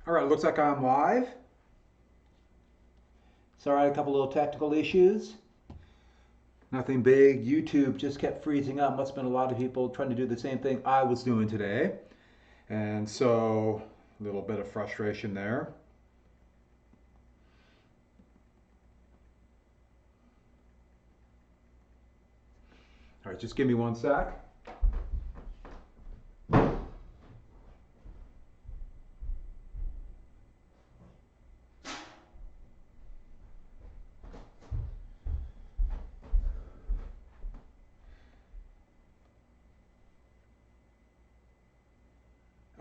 All right, looks like I'm live. Sorry, I had a couple little technical issues. Nothing big. YouTube just kept freezing up. Must have been a lot of people trying to do the same thing I was doing today. And so, a little bit of frustration there. All right, just give me one sec.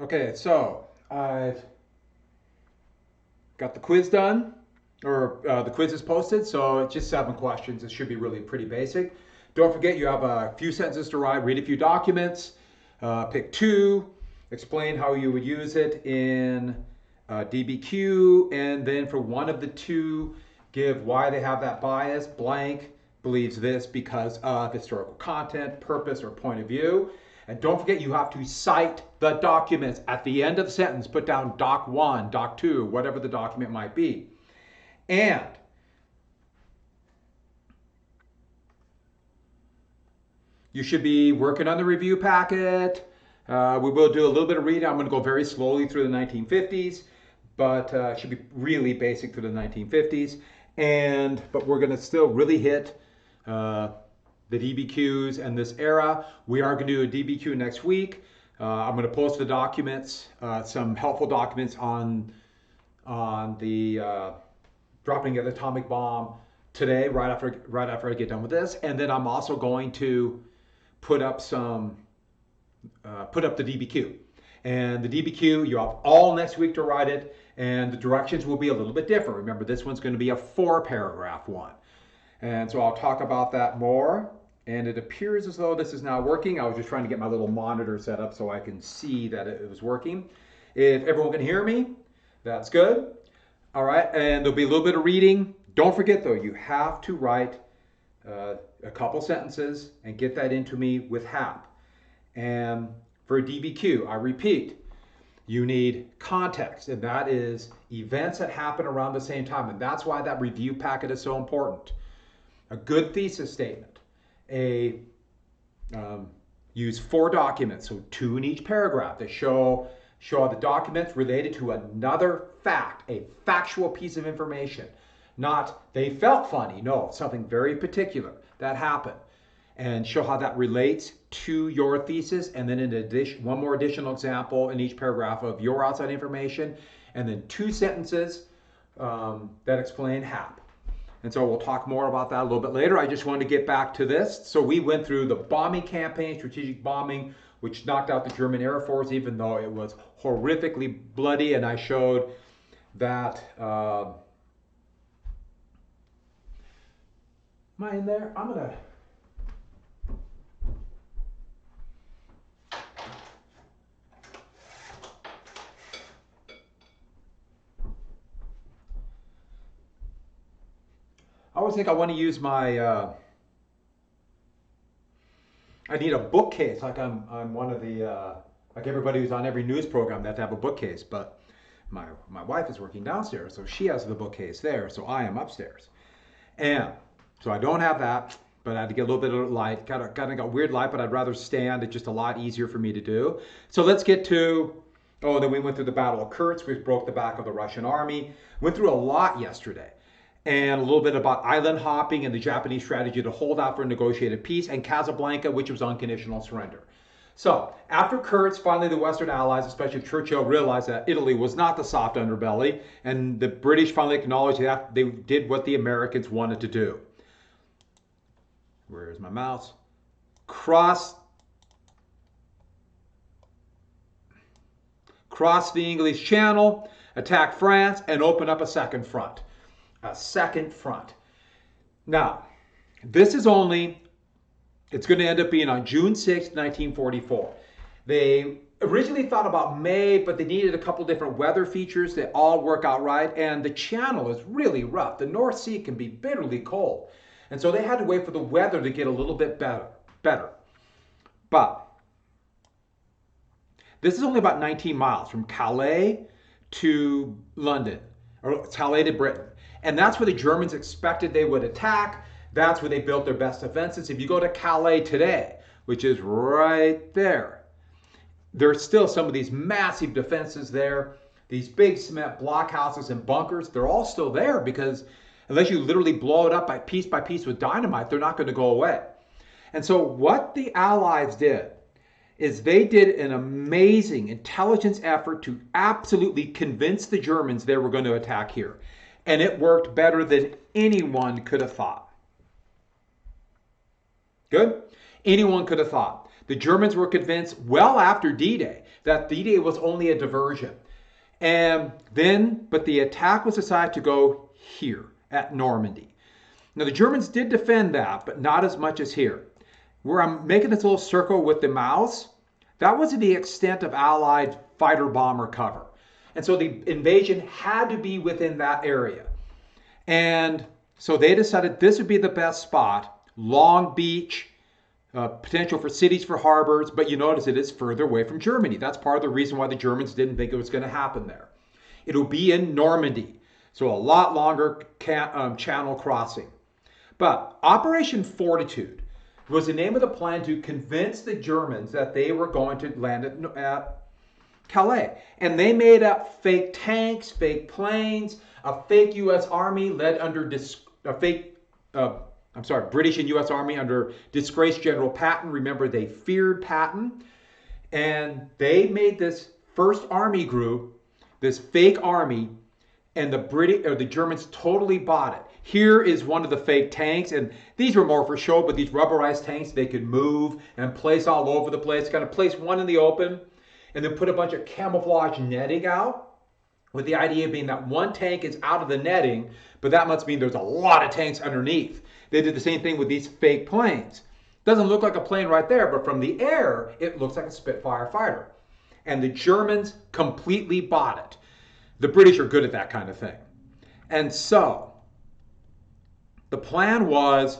Okay, so I've got the quiz done, or the quiz is posted, so it's just 7 questions. It should be really pretty basic. Don't forget you have a few sentences to write, read a few documents, pick 2, explain how you would use it in DBQ, and then for one of the 2, give why they have that bias. Blank believes this because of historical content, purpose, or point of view. And don't forget you have to cite the documents at the end of the sentence. Put down doc 1, doc 2, whatever the document might be. And you should be working on the review packet. We will do a little bit of reading. I'm going to go very slowly through the 1950s, but it should be really basic through the 1950s. But we're going to still really hit the DBQs and this era. We are going to do a DBQ next week. I'm going to post the documents, some helpful documents on the dropping of the atomic bomb today, right after I get done with this. And then I'm also going to put up the DBQ. And the DBQ, you have all next week to write it, and the directions will be a little bit different. Remember, this one's going to be a 4-paragraph one. And so I'll talk about that more. And it appears as though this is now working. I was just trying to get my little monitor set up so I can see that it was working. If everyone can hear me, that's good. All right, and there'll be a little bit of reading. Don't forget though, you have to write a couple sentences and get that into me with HAP. And for DBQ, I repeat, you need context, and that is events that happen around the same time. And that's why that review packet is so important. A good thesis statement. Use 4 documents, so 2 in each paragraph that show the documents related to another fact, a factual piece of information. Not they felt funny, no, something very particular that happened. And show how that relates to your thesis, and then in addition, 1 more additional example in each paragraph of your outside information, and then 2 sentences that explain HAP. And so we'll talk more about that a little bit later. I just wanted to get back to this. So we went through the bombing campaign, strategic bombing, which knocked out the German Air Force, even though it was horrifically bloody. And I showed that. Am I in there? I'm going to. I always think I want to use my, I need a bookcase, like I'm one of the, like everybody who's on every news program, they have to have a bookcase, but my wife is working downstairs, so she has the bookcase there, so I am upstairs. And so I don't have that, but I had to get a little bit of light, kind of got weird light, but I'd rather stand, it's just a lot easier for me to do. So let's get to, oh, then we went through the Battle of Kursk, which broke the back of the Russian army. Went through a lot yesterday. And a little bit about island hopping and the Japanese strategy to hold out for a negotiated peace, and Casablanca, which was unconditional surrender. So after Kursk, finally the Western Allies, especially Churchill, realized that Italy was not the soft underbelly, and the British finally acknowledged that they did what the Americans wanted to do. Where is my mouse? Cross the English Channel, attack France, and open up a second front. A second front. Now, this is only, it's going to end up being on June 6, 1944. They originally thought about May, but they needed a couple different weather features that all work out right, and the channel is really rough. The North Sea can be bitterly cold, and so they had to wait for the weather to get a little bit better. But this is only about 19 miles from Calais to London, or Calais to Britain. And that's where the Germans expected they would attack. That's where they built their best defenses. If you go to Calais today, which is right there, there's still some of these massive defenses there. These big cement blockhouses and bunkers, they're all still there because unless you literally blow it up by piece with dynamite, they're not going to go away. And so what the Allies did is they did an amazing intelligence effort to absolutely convince the Germans they were going to attack here. And it worked better than anyone could have thought. Good? Anyone could have thought. The Germans were convinced well after D-Day that D-Day was only a diversion. But the attack was decided to go here at Normandy. Now the Germans did defend that, but not as much as here. Where I'm making this little circle with the mouse, that was the extent of Allied fighter bomber cover. And so the invasion had to be within that area. And so they decided this would be the best spot. Long Beach, potential for cities, for harbors, but you notice it is further away from Germany. That's part of the reason why the Germans didn't think it was going to happen there. It'll be in Normandy, so a lot longer channel crossing. But Operation Fortitude was the name of the plan to convince the Germans that they were going to land at Calais. And they made up fake tanks, fake planes, a fake U.S. Army led under British and U.S. Army under disgraced General Patton. Remember, they feared Patton. And they made this first army group, this fake army, and the Germans totally bought it. Here is one of the fake tanks, and these were more for show, but these rubberized tanks they could move and place all over the place. Kind of place one in the open, and then put a bunch of camouflage netting out, with the idea being that one tank is out of the netting, but that must mean there's a lot of tanks underneath. They did the same thing with these fake planes. Doesn't look like a plane right there, but from the air, it looks like a Spitfire fighter. And the Germans completely bought it. The British are good at that kind of thing. And so, the plan was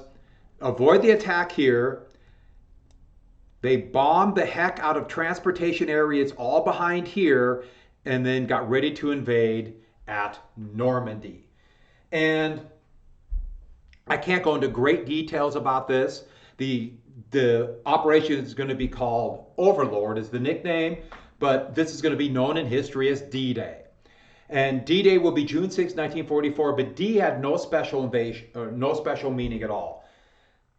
avoid the attack here. They bombed the heck out of transportation areas all behind here, and then got ready to invade at Normandy. And I can't go into great details about this. The operation is going to be called Overlord is the nickname, but this is going to be known in history as D-Day. And D-Day will be June 6, 1944, but D had no special invasion, or no special meaning at all.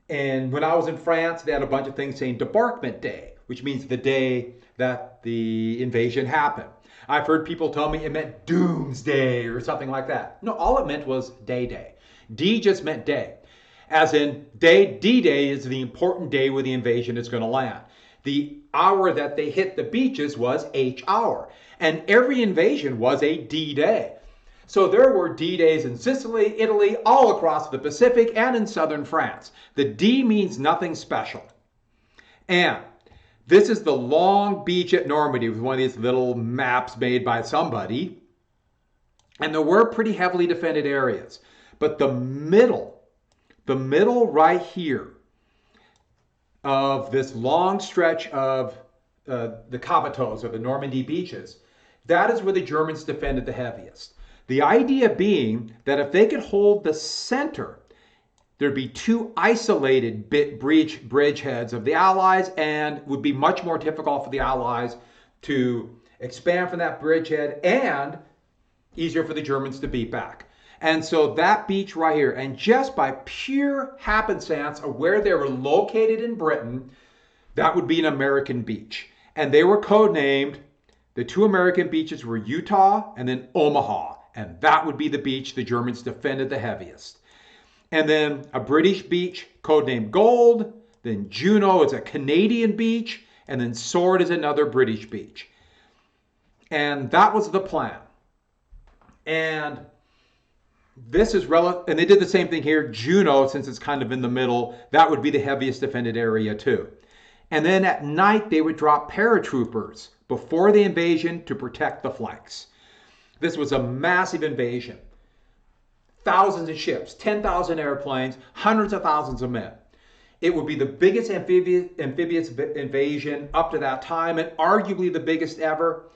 And when I was in France, they had a bunch of things saying Debarquement Day, which means the day that the invasion happened. I've heard people tell me it meant Doomsday or something like that. No, all it meant was Day. D just meant day. As in, D-Day is the important day where the invasion is going to land. The hour that they hit the beaches was H hour. And every invasion was a D-Day. So there were D-Days in Sicily, Italy, all across the Pacific, and in southern France. The D means nothing special. And this is the long beach at Normandy with one of these little maps made by somebody. And there were pretty heavily defended areas. But the middle right here of this long stretch of the Cabotos, or the Normandy beaches, that is where the Germans defended the heaviest. The idea being that if they could hold the center, there'd be two isolated bridgeheads of the Allies, and would be much more difficult for the Allies to expand from that bridgehead, and easier for the Germans to beat back. And so that beach right here, and just by pure happenstance of where they were located in Britain, that would be an American beach. And they were codenamed, the two American beaches were Utah and then Omaha. And that would be the beach the Germans defended the heaviest. And then a British beach codenamed Gold, then Juno is a Canadian beach, and then Sword is another British beach. And that was the plan. And this is relative, and they did the same thing here. Juno, since it's kind of in the middle, that would be the heaviest defended area too. And then at night, they would drop paratroopers before the invasion to protect the flanks. This was a massive invasion. Thousands of ships, 10,000 airplanes, hundreds of thousands of men. It would be the biggest amphibious invasion up to that time, and arguably the biggest ever.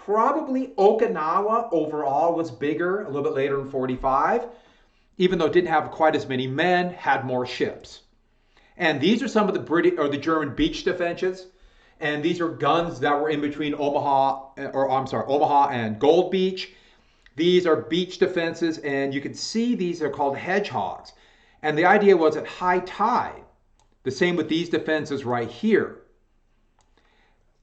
Probably Okinawa overall was bigger a little bit later in 45, even though it didn't have quite as many men, had more ships. And these are some of the British or the German beach defenses. And these are guns that were in between Omaha and Gold Beach. These are beach defenses, and you can see these are called hedgehogs. And the idea was at high tide, the same with these defenses right here.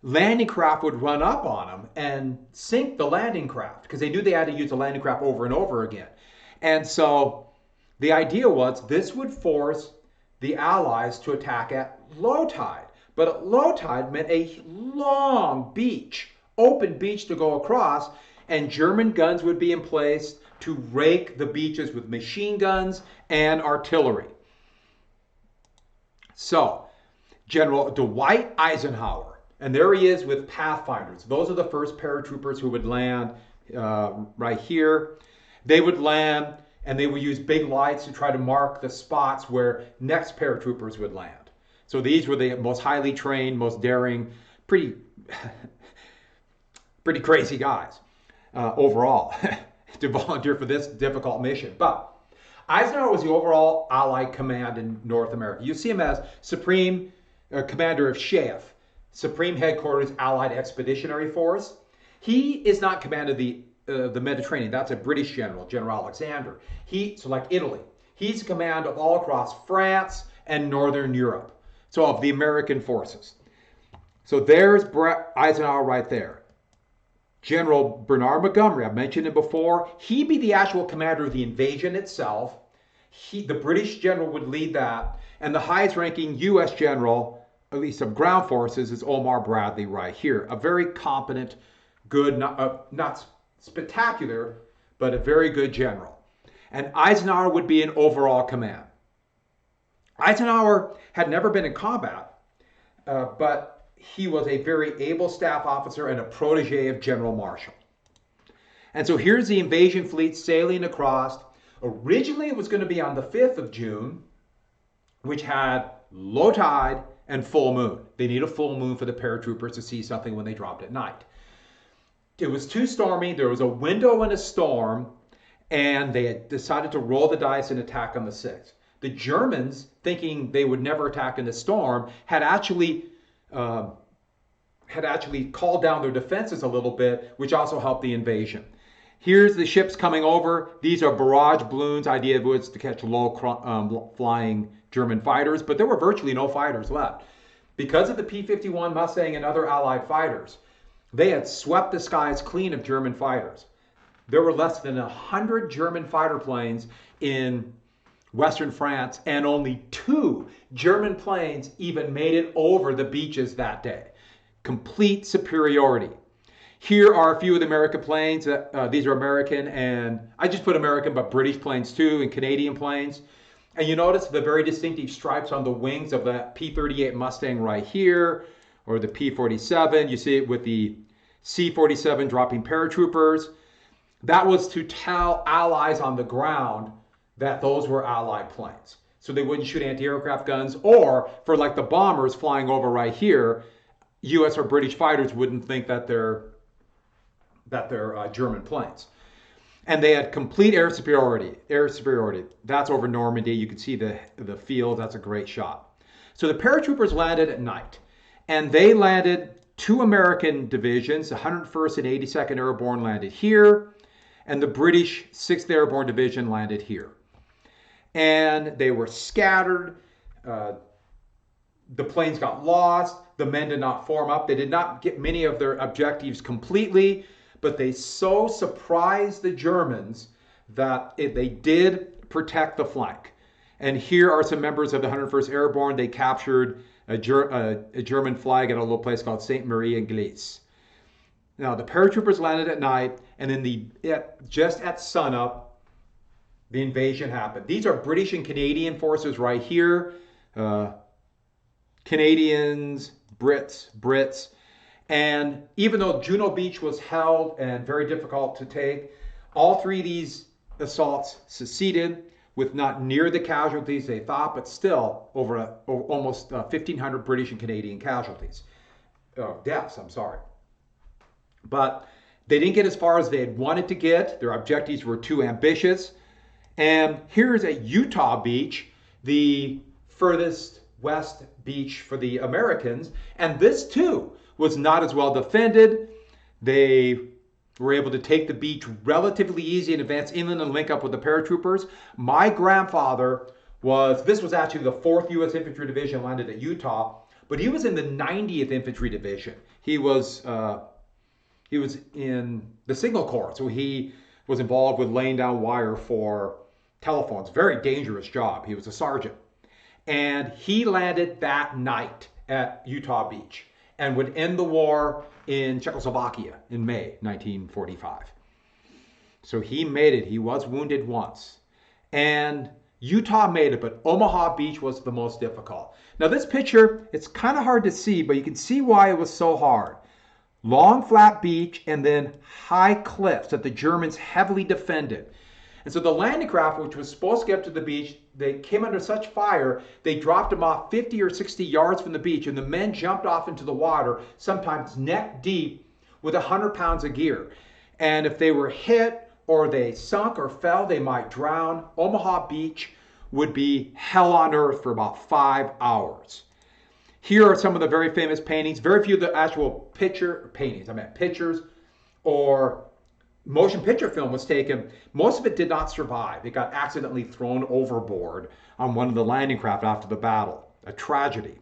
Landing craft would run up on them and sink the landing craft because they knew they had to use the landing craft over and over again. And so the idea was this would force the Allies to attack at low tide. But at low tide meant a long beach, open beach to go across, and German guns would be in place to rake the beaches with machine guns and artillery. So, General Dwight Eisenhower, and there he is with Pathfinders. Those are the first paratroopers who would land right here. They would land, and they would use big lights to try to mark the spots where next paratroopers would land. So these were the most highly trained, most daring, pretty crazy guys overall to volunteer for this difficult mission. But Eisenhower was the overall Allied command in North America. You see him as Supreme Commander of SHAEF, Supreme Headquarters Allied Expeditionary Force. He is not command of the Mediterranean. That's a British general, General Alexander. So like Italy, he's command of all across France and Northern Europe. So of the American forces. So there's Eisenhower right there. General Bernard Montgomery, I've mentioned him before. He'd be the actual commander of the invasion itself. The British general would lead that. And the highest ranking U.S. general, at least of ground forces, is Omar Bradley right here. A very competent, good, not spectacular, but a very good general. And Eisenhower would be in overall command. Eisenhower had never been in combat, but he was a very able staff officer and a protege of General Marshall. And so here's the invasion fleet sailing across. Originally, it was going to be on the 5th of June, which had low tide and full moon. They need a full moon for the paratroopers to see something when they dropped at night. It was too stormy. There was a window in a storm, and they had decided to roll the dice and attack on the 6th. The Germans, thinking they would never attack in the storm, had actually called down their defenses a little bit, which also helped the invasion. Here's the ships coming over. These are barrage balloons. Idea was to catch low flying German fighters, but there were virtually no fighters left. Because of the P-51 Mustang and other Allied fighters, they had swept the skies clean of German fighters. There were less than 100 German fighter planes in Western France, and only 2 German planes even made it over the beaches that day. Complete superiority. Here are a few of the American planes. These are American, and I just put American, but British planes too, and Canadian planes. And you notice the very distinctive stripes on the wings of the P-38 Mustang right here, or the P-47. You see it with the C-47 dropping paratroopers. That was to tell Allies on the ground that those were Allied planes. So they wouldn't shoot anti-aircraft guns, or for like the bombers flying over right here, US or British fighters wouldn't think that they're German planes. And they had complete air superiority. That's over Normandy. You can see the field. That's a great shot. So the paratroopers landed at night, and they landed 2 American divisions. The 101st and 82nd Airborne landed here, and the British 6th Airborne Division landed here. And they were scattered. The planes got lost. The men did not form up. They did not get many of their objectives completely, but they so surprised the Germans that they did protect the flank. And here are some members of the 101st Airborne. They captured a German flag at a little place called St. Marie-Église. Now, the paratroopers landed at night, and then just at sunup, the invasion happened. These are British and Canadian forces right here. Canadians, Brits. And even though Juno Beach was held and very difficult to take, all 3 of these assaults succeeded with not near the casualties they thought, but still over almost 1,500 British and Canadian casualties. Deaths, I'm sorry. But They didn't get as far as they had wanted to get. Their objectives were too ambitious. And here's a Utah beach, the furthest west beach for the Americans. And this too was not as well defended. They were able to take the beach relatively easy and advance inland and link up with the paratroopers. My grandfather this was actually the 4th U.S. Infantry Division landed at Utah, but he was in the 90th Infantry Division. He was in the Signal Corps, so he was involved with laying down wire for telephones. Very dangerous job. He was a sergeant. And he landed that night at Utah Beach and would end the war in Czechoslovakia in May 1945. So he made it. He was wounded once. And Utah made it, but Omaha Beach was the most difficult. Now this picture, it's kind of hard to see, but you can see why it was so hard. Long flat beach and then high cliffs that the Germans heavily defended. And so the landing craft, which was supposed to get to the beach, they came under such fire, they dropped them off 50 or 60 yards from the beach, and the men jumped off into the water, sometimes neck deep, with 100 pounds of gear. And if they were hit or they sunk or fell, they might drown. Omaha Beach would be hell on earth for about 5 hours. Here are some of the very famous paintings. Very few of the actual pictures or motion picture film was taken. Most of it did not survive. It got accidentally thrown overboard on one of the landing craft after the battle. A tragedy.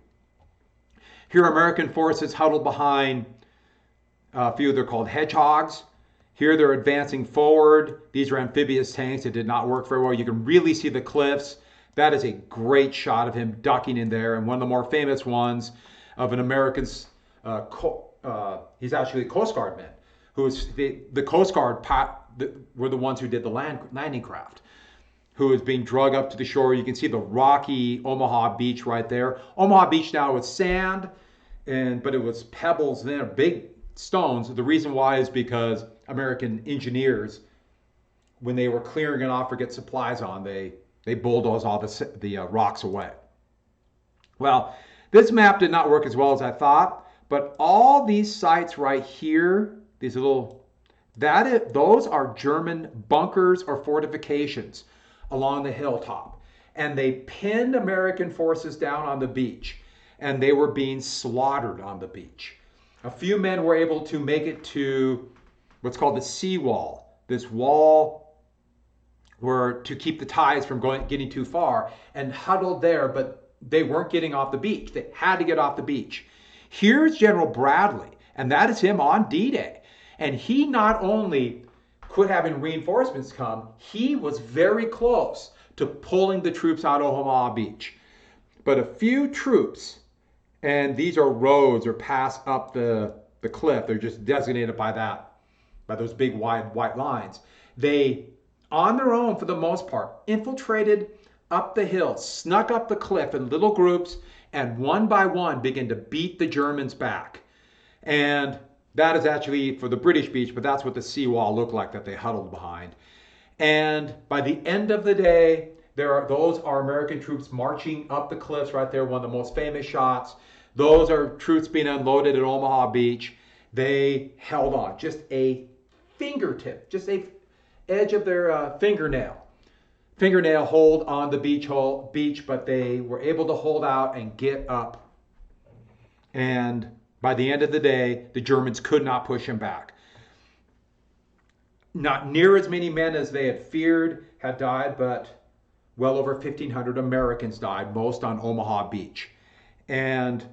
Here American forces huddled behind a few, they're called hedgehogs. Here they're advancing forward. These are amphibious tanks that did not work very well. You can really see the cliffs. That is a great shot of him ducking in there. And one of the more famous ones of an American, he's actually a Coast Guard man, who was the Coast Guard were the ones who did the landing craft, who is being dragged up to the shore. You can see the rocky Omaha Beach right there. Omaha Beach now is sand, but it was pebbles then, big stones. The reason why is because American engineers, when they were clearing it off or get supplies on, they bulldozed all the rocks away. Well, this map did not work as well as I thought, but all these sites right here, these little, those are German bunkers or fortifications along the hilltop. And they pinned American forces down on the beach, and they were being slaughtered on the beach. A few men were able to make it to what's called the seawall, this wall were to keep the tides from getting too far, and huddled there, but they weren't getting off the beach. They had to get off the beach. Here's General Bradley, and that is him on D-Day. And he not only quit having reinforcements come, he was very close to pulling the troops out of Omaha Beach. But a few troops, and these are roads or pass up the cliff, they're just designated by those big wide white lines. They, on their own for the most part, infiltrated up the hill, snuck up the cliff in little groups, and one by one began to beat the Germans back. And that is actually for the British beach, but that's what the seawall looked like that they huddled behind. And by the end of the day, those are American troops marching up the cliffs right there, one of the most famous shots. Those are troops being unloaded at Omaha Beach. They held on, just a fingertip, just a edge of their fingernail hold on the beach, but they were able to hold out and get up. And by the end of the day, the Germans could not push him back. Not near as many men as they had feared had died, but well over 1,500 Americans died, most on Omaha Beach. And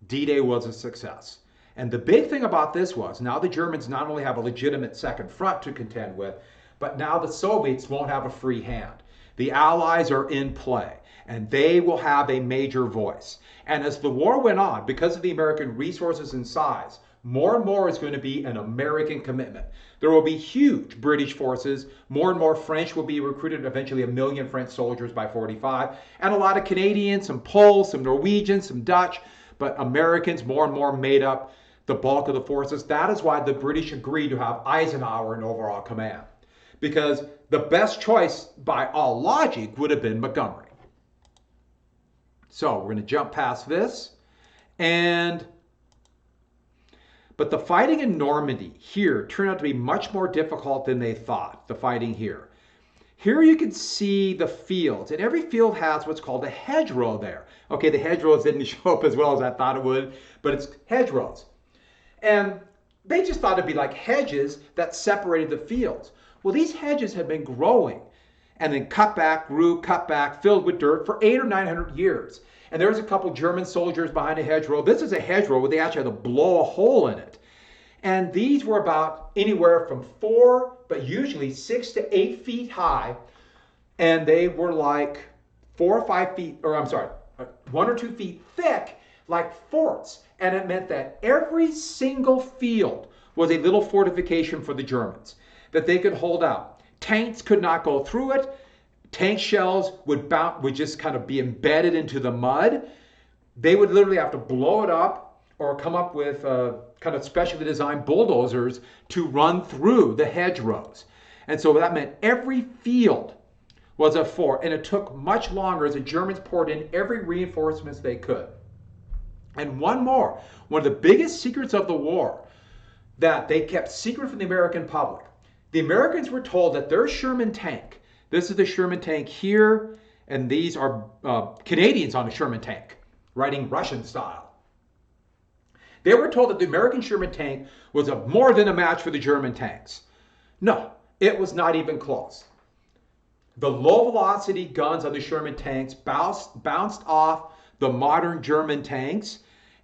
D-Day was a success. And the big thing about this was, now the Germans not only have a legitimate second front to contend with, but now the Soviets won't have a free hand. The Allies are in play, and they will have a major voice. And as the war went on, because of the American resources and size, more and more is going to be an American commitment. There will be huge British forces. More and more French will be recruited, eventually 1 million French soldiers by 45, and a lot of Canadians, some Poles, some Norwegians, some Dutch, but Americans more and more made up the bulk of the forces. That is why the British agreed to have Eisenhower in overall command, because the best choice by all logic would have been Montgomery. So we're going to jump past this. And But the fighting in Normandy here turned out to be much more difficult than they thought, the fighting here. Here you can see the fields, and every field has what's called a hedgerow there. Okay, the hedgerows didn't show up as well as I thought it would, but it's hedgerows. And they just thought it'd be like hedges that separated the fields. Well, these hedges had been growing and then cut back, grew, cut back, filled with dirt for 800 or 900 years. And there was a couple German soldiers behind a hedgerow. This is a hedgerow where they actually had to blow a hole in it. And these were about anywhere from 4, but usually 6 to 8 feet high. And they were like 4 or 5 feet, or I'm sorry, 1 or 2 feet thick, like forts. And it meant that every single field was a little fortification for the Germans that they could hold out. Tanks could not go through it. Tank shells would just kind of be embedded into the mud. They would literally have to blow it up or come up with kind of specially designed bulldozers to run through the hedgerows. And so that meant every field was a fort, and it took much longer as the Germans poured in every reinforcements they could. And one more, one of the biggest secrets of the war that they kept secret from the American public. The Americans were told that their Sherman tank, this is the Sherman tank here, and these are Canadians on the Sherman tank, riding Russian style. They were told that the American Sherman tank was more than a match for the German tanks. No, it was not even close. The low velocity guns on the Sherman tanks bounced off the modern German tanks,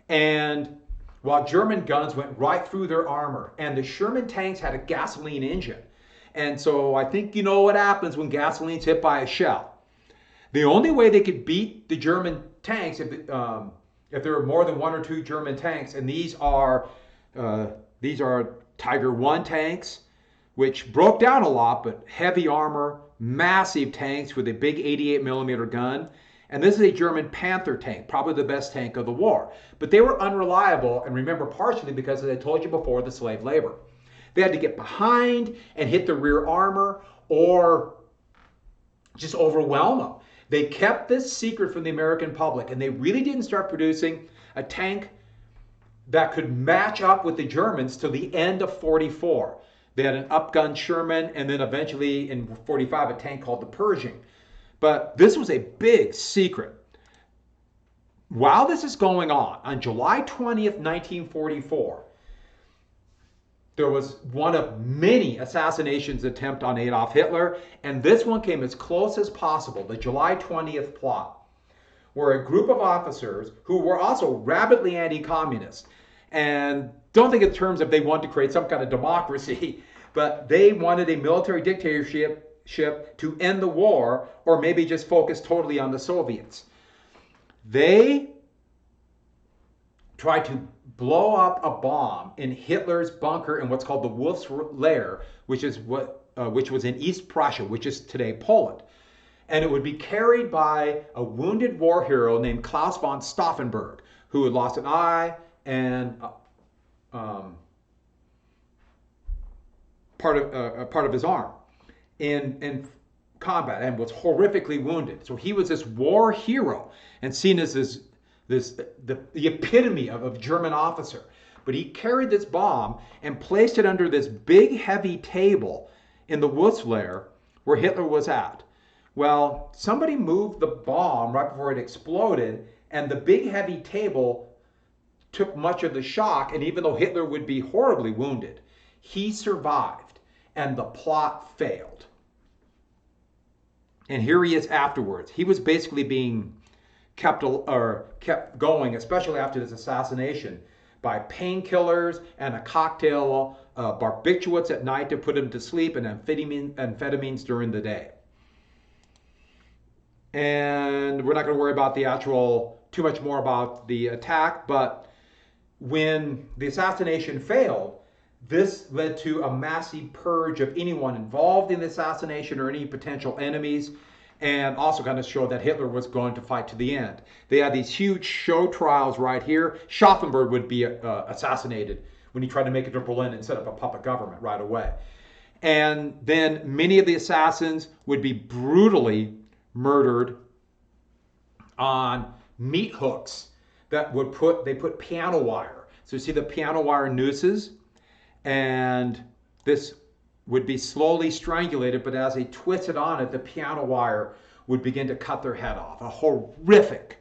and while German guns went right through their armor, and the Sherman tanks had a gasoline engine. And so I think you know what happens when gasoline's hit by a shell. The only way they could beat the German tanks if there were more than 1 or 2 German tanks, and these are Tiger I tanks, which broke down a lot, but heavy armor, massive tanks with a big 88 millimeter gun. And this is a German Panther tank, probably the best tank of the war. But they were unreliable, and remember, partially because, as I told you before, the slave labor. They had to get behind and hit the rear armor or just overwhelm them. They kept this secret from the American public, and they really didn't start producing a tank that could match up with the Germans till the end of 44. They had an upgun Sherman, and then eventually in 45 a tank called the Pershing. But this was a big secret. While this is going on July 20th, 1944, there was one of many assassinations attempt on Adolf Hitler, and this one came as close as possible, the July 20th plot, where a group of officers who were also rabidly anti-communist, and don't think in terms of they wanted to create some kind of democracy, but they wanted a military dictatorship to end the war, or maybe just focus totally on the Soviets. They tried to blow up a bomb in Hitler's bunker in what's called the Wolf's Lair, which was in East Prussia, which is today Poland. And it would be carried by a wounded war hero named Klaus von Stauffenberg, who had lost an eye and part of his arm in combat, and was horrifically wounded. So he was this war hero and seen as the epitome of a German officer. But he carried this bomb and placed it under this big heavy table in the Wolf's Lair where Hitler was at. Well, somebody moved the bomb right before it exploded, and the big heavy table took much of the shock, and even though Hitler would be horribly wounded, he survived, and the plot failed. And here he is afterwards. He was basically being kept going, especially after this assassination, by painkillers and a cocktail, barbiturates at night to put him to sleep, and amphetamines during the day. And we're not going to worry about too much more about the attack, but when the assassination failed, this led to a massive purge of anyone involved in the assassination or any potential enemies, and also kind of showed that Hitler was going to fight to the end. They had these huge show trials right here. Stauffenberg would be assassinated when he tried to make it to Berlin and set up a puppet government right away. And then many of the assassins would be brutally murdered on meat hooks that they put piano wire. So you see the piano wire nooses, and this would be slowly strangulated, but as they twisted on it, the piano wire would begin to cut their head off. A horrific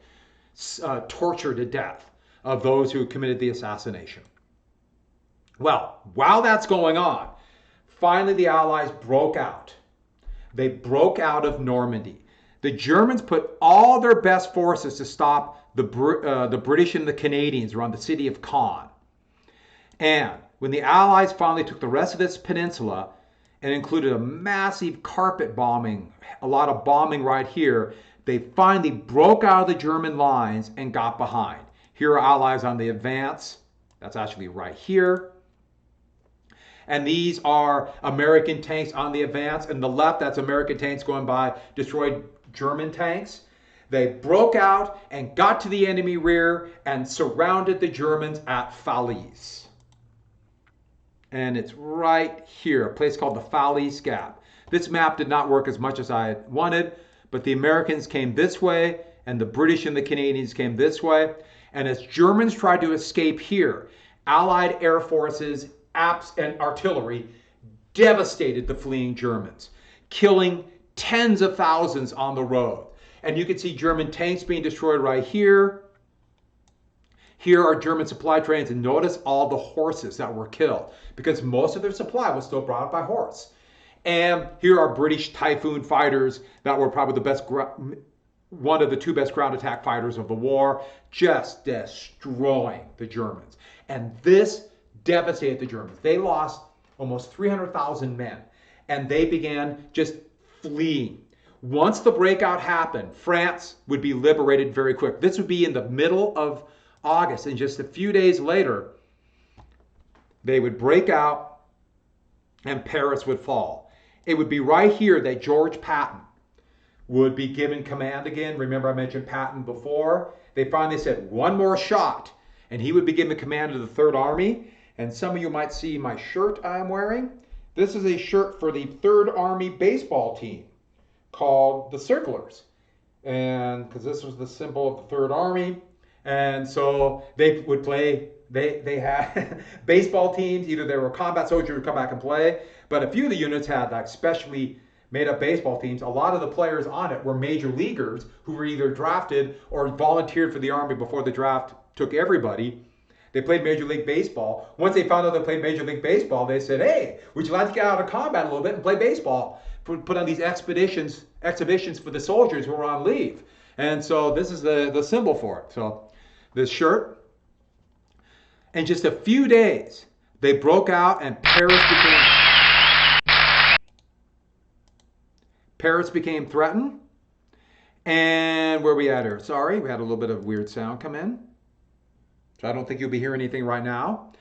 torture to death of those who committed the assassination. Well, while that's going on, finally the Allies broke out. They broke out of Normandy. The Germans put all their best forces to stop the British and the Canadians around the city of Caen. And when the Allies finally took the rest of this peninsula and included a massive carpet bombing, a lot of bombing right here, they finally broke out of the German lines and got behind. Here are Allies on the advance. That's actually right here. And these are American tanks on the advance. And the left, that's American tanks going by, destroyed German tanks. They broke out and got to the enemy rear and surrounded the Germans at Falaise. And it's right here, a place called the Falaise Gap. This map did not work as much as I wanted, but the Americans came this way and the British and the Canadians came this way. And as Germans tried to escape here, Allied air forces, APS, and artillery devastated the fleeing Germans, killing tens of thousands on the road. And you can see German tanks being destroyed right here. Here are German supply trains, and notice all the horses that were killed because most of their supply was still brought up by horse. And here are British Typhoon fighters that were probably the best, one of the two best ground attack fighters of the war, just destroying the Germans. And this devastated the Germans. They lost almost 300,000 men, and they began just fleeing. Once the breakout happened, France would be liberated very quick. This would be in the middle of August, and just a few days later, they would break out and Paris would fall. It would be right here that George Patton would be given command again. Remember I mentioned Patton before? They finally said one more shot, and he would be given command of the Third Army. And some of you might see my shirt I'm wearing. This is a shirt for the Third Army baseball team called the Circlers. And because this was the symbol of the Third Army. And so they would play, they had baseball teams, either they were combat soldiers who would come back and play, but a few of the units had like specially made up baseball teams. A lot of the players on it were major leaguers who were either drafted or volunteered for the Army before the draft took everybody. They played Major League Baseball. Once they found out they played Major League Baseball, they said, hey, would you like to get out of combat a little bit and play baseball? Put on these exhibitions for the soldiers who were on leave. And so this is the symbol for it. So this shirt. In just a few days, they broke out and Paris became threatened. And where are we at here? Sorry, we had a little bit of weird sound come in. So I don't think you'll be hearing anything right now.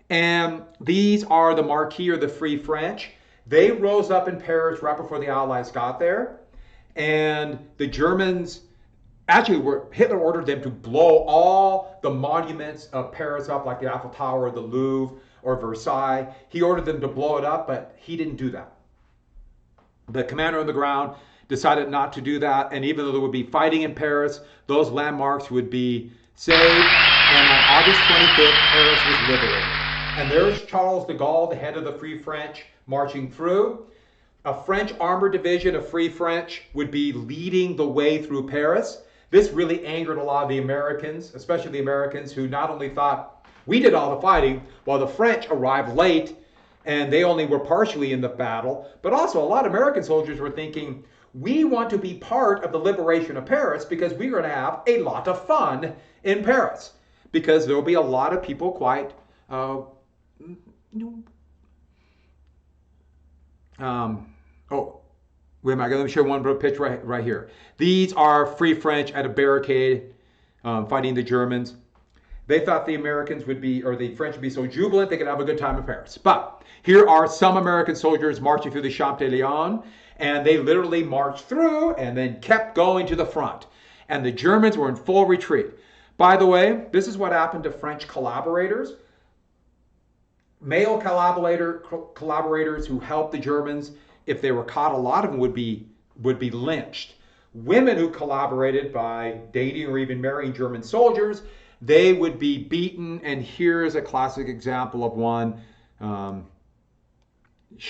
And these are the Marquis or the Free French. They rose up in Paris right before the Allies got there. And the Germans, actually, Hitler ordered them to blow all the monuments of Paris up, like the Eiffel Tower, the Louvre, or Versailles. He ordered them to blow it up, but he didn't do that. The commander on the ground decided not to do that. And even though there would be fighting in Paris, those landmarks would be saved. And on August 25th, Paris was liberated. And there's Charles de Gaulle, the head of the Free French, marching through. A French armored division of Free French would be leading the way through Paris. This really angered a lot of the Americans, especially the Americans who not only thought we did all the fighting, while the French arrived late and they only were partially in the battle, but also a lot of American soldiers were thinking, we want to be part of the liberation of Paris because we're going to have a lot of fun in Paris. Because there will be a lot of people quite, oh, wait a minute, let me show one picture right here. These are Free French at a barricade fighting the Germans. They thought the Americans would be, or the French would be so jubilant they could have a good time in Paris. But here are some American soldiers marching through the Champs-Élysées, and they literally marched through and then kept going to the front. And the Germans were in full retreat. By the way, this is what happened to French collaborators. Male collaborators who helped the Germans, if they were caught, a lot of them would be lynched. Women who collaborated by dating or even marrying German soldiers, they would be beaten, and here's a classic example of one,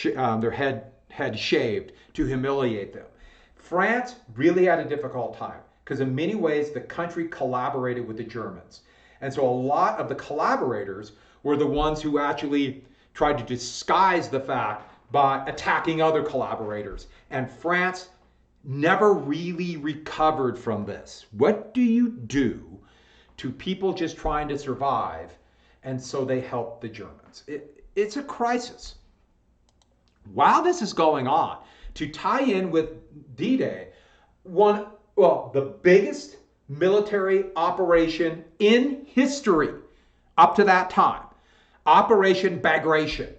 their head shaved to humiliate them. France really had a difficult time because in many ways the country collaborated with the Germans. And so a lot of the collaborators were the ones who actually tried to disguise the fact by attacking other collaborators. And France never really recovered from this. What do you do to people just trying to survive? And so they helped the Germans. It's a crisis. While this is going on, to tie in with D-Day, the biggest military operation in history up to that time, Operation Bagration,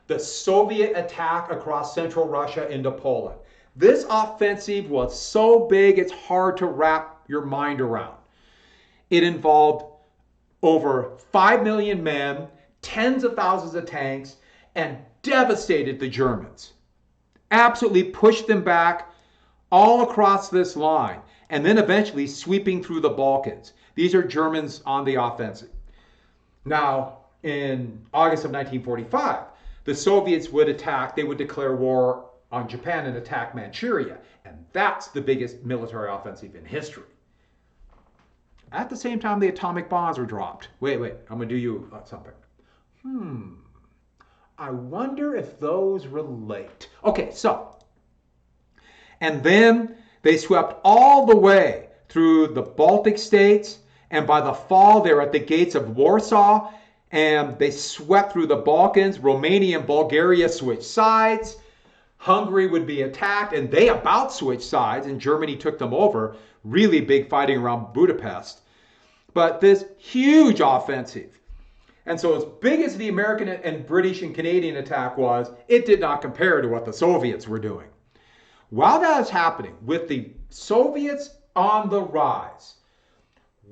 the Soviet attack across central Russia into Poland. This offensive was so big it's hard to wrap your mind around. It involved over 5 million men, tens of thousands of tanks, and devastated the Germans. Absolutely pushed them back all across this line, and then eventually sweeping through the Balkans. These are Germans on the offensive. Now, in August of 1945, the Soviets would declare war on Japan and attack Manchuria. And that's the biggest military offensive in history. At the same time, the atomic bombs were dropped. Wait, I'm going to do you something. I wonder if those relate. Okay, so, and then they swept all the way through the Baltic states, and by the fall, they were at the gates of Warsaw, and they swept through the Balkans. Romania and Bulgaria switched sides. Hungary would be attacked, and they about switched sides, and Germany took them over. Really big fighting around Budapest. But this huge offensive. And so as big as the American and British and Canadian attack was, it did not compare to what the Soviets were doing. While that is happening, with the Soviets on the rise,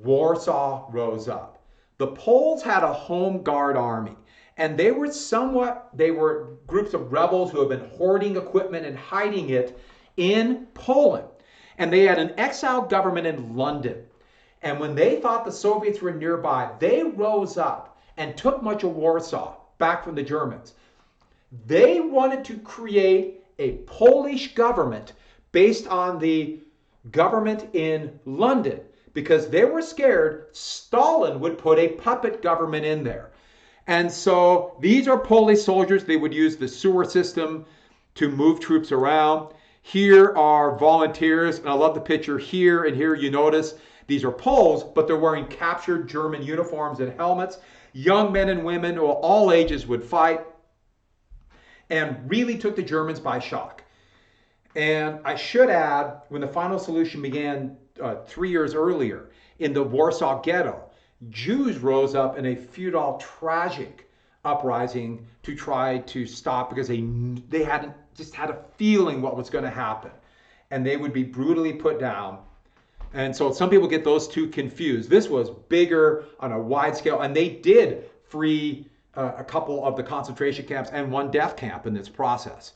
Warsaw rose up. The Poles had a home guard army, and they were groups of rebels who had been hoarding equipment and hiding it in Poland. And they had an exiled government in London. And when they thought the Soviets were nearby, they rose up and took much of Warsaw back from the Germans. They wanted to create a Polish government based on the government in London because they were scared Stalin would put a puppet government in there. And so these are Polish soldiers. They would use the sewer system to move troops around. Here are volunteers, and I love the picture here and here. You notice these are Poles, but they're wearing captured German uniforms and helmets. Young men and women of all ages would fight and really took the Germans by shock. And I should add, when the final solution began 3 years earlier in the Warsaw Ghetto, Jews rose up in a futile, tragic uprising to try to stop because they hadn't just had a feeling what was going to happen. And they would be brutally put down. And so some people get those two confused. This was bigger on a wide scale, and they did free a couple of the concentration camps and one death camp in this process.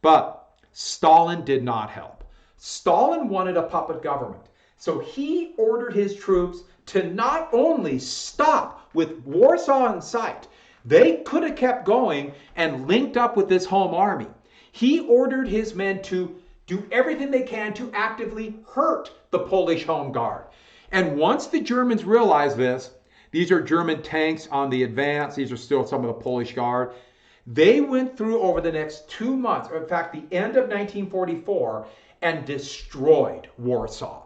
But Stalin did not help. Stalin wanted a puppet government. So he ordered his troops to not only stop with Warsaw in sight, they could have kept going and linked up with this home army. He ordered his men to do everything they can to actively hurt the Polish home guard. And once the Germans realized this, these are German tanks on the advance, these are still some of the Polish guard, they went through over the next 2 months, or in fact the end of 1944, and destroyed Warsaw.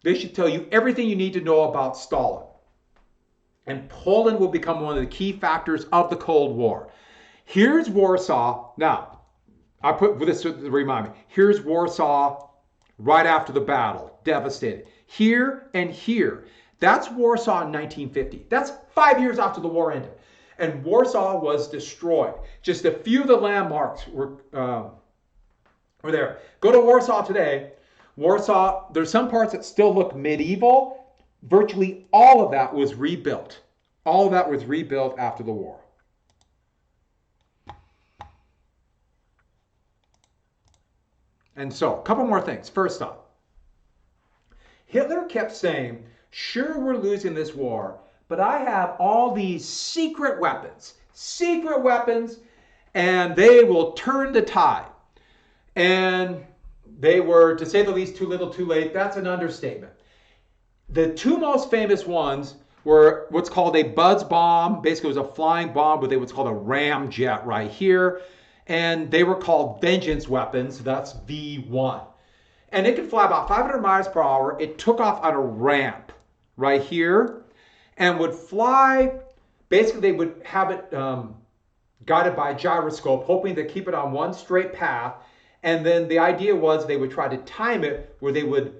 They should tell you everything you need to know about Stalin. And Poland will become one of the key factors of the Cold War. Here's Warsaw. Now, I put this to remind me. Here's Warsaw right after the battle, devastated. Here and here. That's Warsaw in 1950. That's 5 years after the war ended. And Warsaw was destroyed. Just a few of the landmarks were there. Go to Warsaw today. Warsaw, there's some parts that still look medieval. Virtually all of that was rebuilt. All of that was rebuilt after the war. And so, a couple more things. First off, Hitler kept saying, Sure, we're losing this war, but I have all these secret weapons, and they will turn the tide. And they were, to say the least, too little, too late. That's an understatement. The two most famous ones were what's called a buzz bomb. Basically, it was a flying bomb with what's called a ramjet right here. And they were called vengeance weapons. That's V1. And it could fly about 500 miles per hour. It took off on a ramp right here and would fly. Basically, they would have it guided by a gyroscope, hoping to keep it on one straight path. And then the idea was they would try to time it where the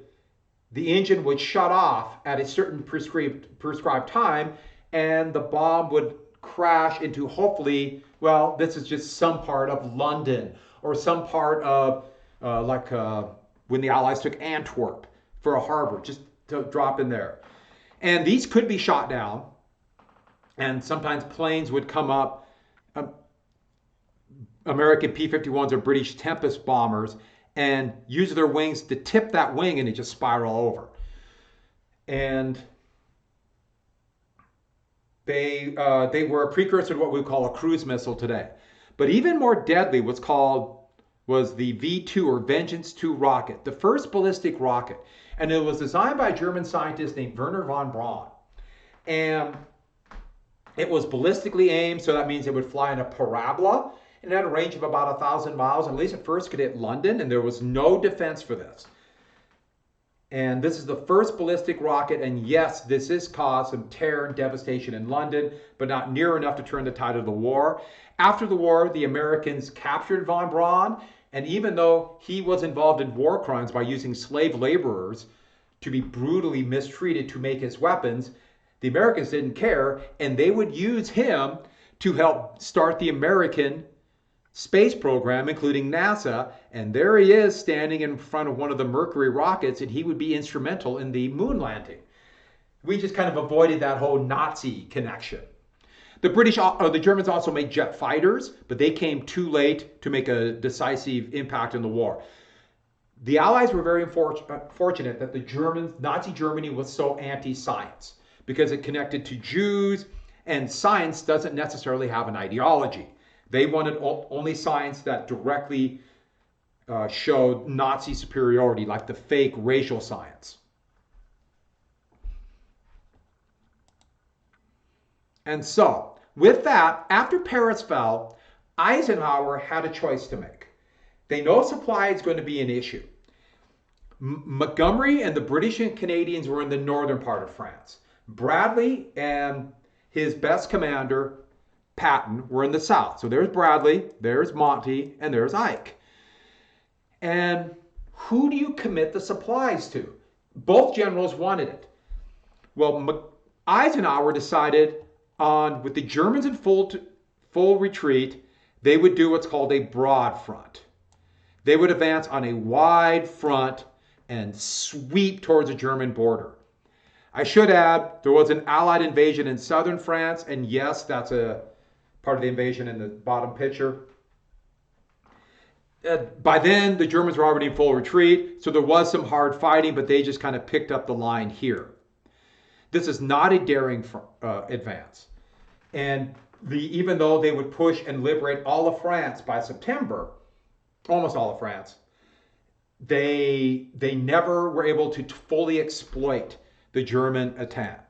engine would shut off at a certain prescribed time, and the bomb would crash into, hopefully, well, this is just some part of London or some part of when the Allies took Antwerp for a harbor, just to drop in there. And these could be shot down, and sometimes planes would come up, American P-51s or British Tempest bombers, and use their wings to tip that wing, and it just spiral over. And they were a precursor to what we call a cruise missile today. But even more deadly was the V2 or Vengeance 2 rocket, the first ballistic rocket. And it was designed by a German scientist named Wernher von Braun. And it was ballistically aimed, so that means it would fly in a parabola. And it had a range of about 1,000 miles, and at least at first could hit London, and there was no defense for this. And this is the first ballistic rocket, and yes, this has caused some terror and devastation in London, but not near enough to turn the tide of the war. After the war, the Americans captured von Braun, and even though he was involved in war crimes by using slave laborers to be brutally mistreated to make his weapons, the Americans didn't care, and they would use him to help start the American space program, including NASA. And there he is standing in front of one of the Mercury rockets, and he would be instrumental in the moon landing. We just kind of avoided that whole Nazi connection. The Germans also made jet fighters, but they came too late to make a decisive impact in the war. The Allies were very fortunate that Nazi Germany was so anti-science, because it connected to Jews, and science doesn't necessarily have an ideology. They wanted only science that directly showed Nazi superiority, like the fake racial science. And so, with that, after Paris fell, Eisenhower had a choice to make. They know supply is going to be an issue. Montgomery and the British and Canadians were in the northern part of France. Bradley and his best commander, Patton, were in the south. So there's Bradley, there's Monty, and there's Ike. And who do you commit the supplies to? Both generals wanted it. Well, Eisenhower decided with the Germans in full retreat, they would do what's called a broad front. They would advance on a wide front and sweep towards the German border. I should add, there was an Allied invasion in southern France, and yes, that's a part of the invasion in the bottom picture. By then, the Germans were already in full retreat, so there was some hard fighting, but they just kind of picked up the line here. This is not a daring advance. And even though they would push and liberate all of France by September, almost all of France, they never were able to fully exploit the German attack.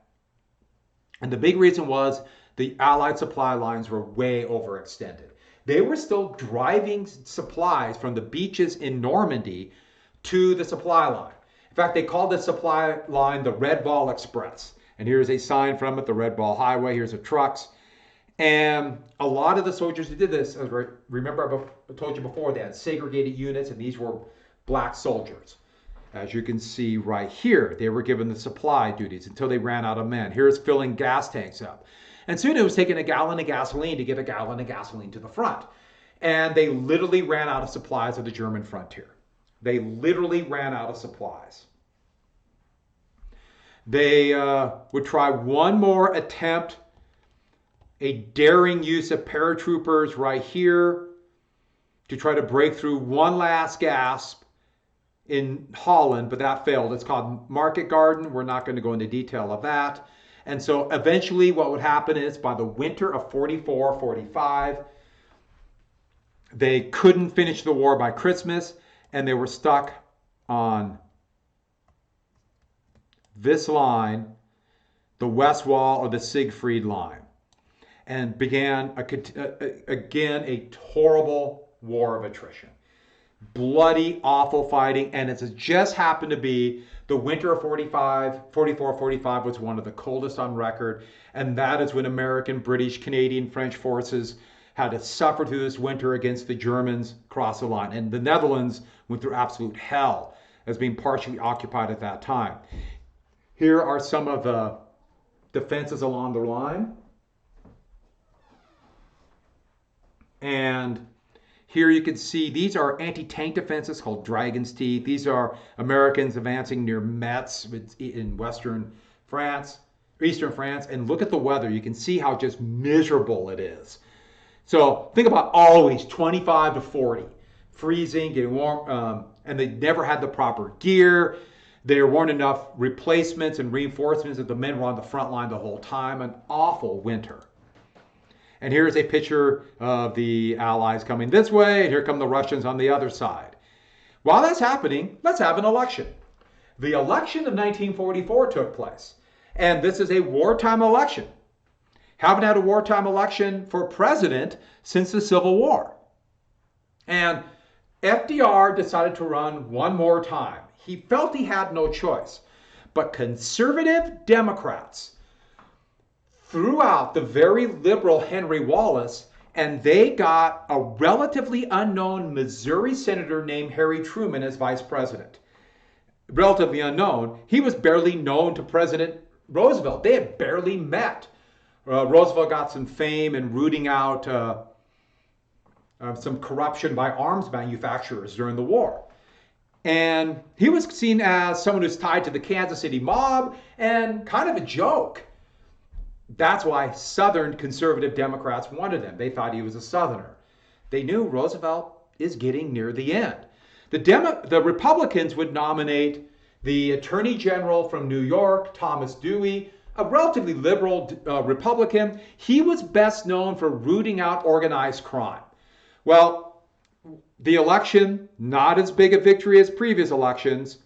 And the big reason was the Allied supply lines were way overextended. They were still driving supplies from the beaches in Normandy to the supply line. In fact, they called the supply line the Red Ball Express. And here's a sign from it, the Red Ball Highway. Here's the trucks. And a lot of the soldiers who did this, remember I told you before, they had segregated units, and these were black soldiers. As you can see right here, they were given the supply duties until they ran out of men. Here's filling gas tanks up. And soon it was taking a gallon of gasoline to get a gallon of gasoline to the front. And they literally ran out of supplies at the German frontier. They literally ran out of supplies. They would try one more attempt, a daring use of paratroopers right here to try to break through one last gasp in Holland, but that failed. It's called Market Garden. We're not going to go into detail of that. And so eventually what would happen is by the winter of 44, 45, they couldn't finish the war by Christmas, and they were stuck on this line, the West Wall or the Siegfried Line, and began again a horrible war of attrition. Bloody, awful fighting, and it just happened to be the winter of 44-45 was one of the coldest on record, and that is when American, British, Canadian, French forces had to suffer through this winter against the Germans across the line. And the Netherlands went through absolute hell as being partially occupied at that time. Here are some of the defenses along the line. And here you can see these are anti-tank defenses called Dragon's Teeth. These are Americans advancing near Metz in western France, eastern France. And look at the weather. You can see how just miserable it is. So think about always 25 to 40, freezing, getting warm, and they never had the proper gear. There weren't enough replacements and reinforcements that the men were on the front line the whole time. An awful winter. And here's a picture of the Allies coming this way, and here come the Russians on the other side. While that's happening, let's have an election. The election of 1944 took place, and this is a wartime election. Haven't had a wartime election for president since the Civil War. And FDR decided to run one more time. He felt he had no choice. But conservative Democrats threw out the very liberal Henry Wallace, and they got a relatively unknown Missouri senator named Harry Truman as vice president. Relatively unknown. He was barely known to President Roosevelt. They had barely met. Roosevelt got some fame in rooting out some corruption by arms manufacturers during the war. And he was seen as someone who's tied to the Kansas City mob and kind of a joke. That's why Southern conservative Democrats wanted him. They thought he was a Southerner. They knew Roosevelt is getting near the end. The Republicans would nominate the Attorney General from New York, Thomas Dewey, a relatively liberal Republican. He was best known for rooting out organized crime. Well, the election, not as big a victory as previous elections,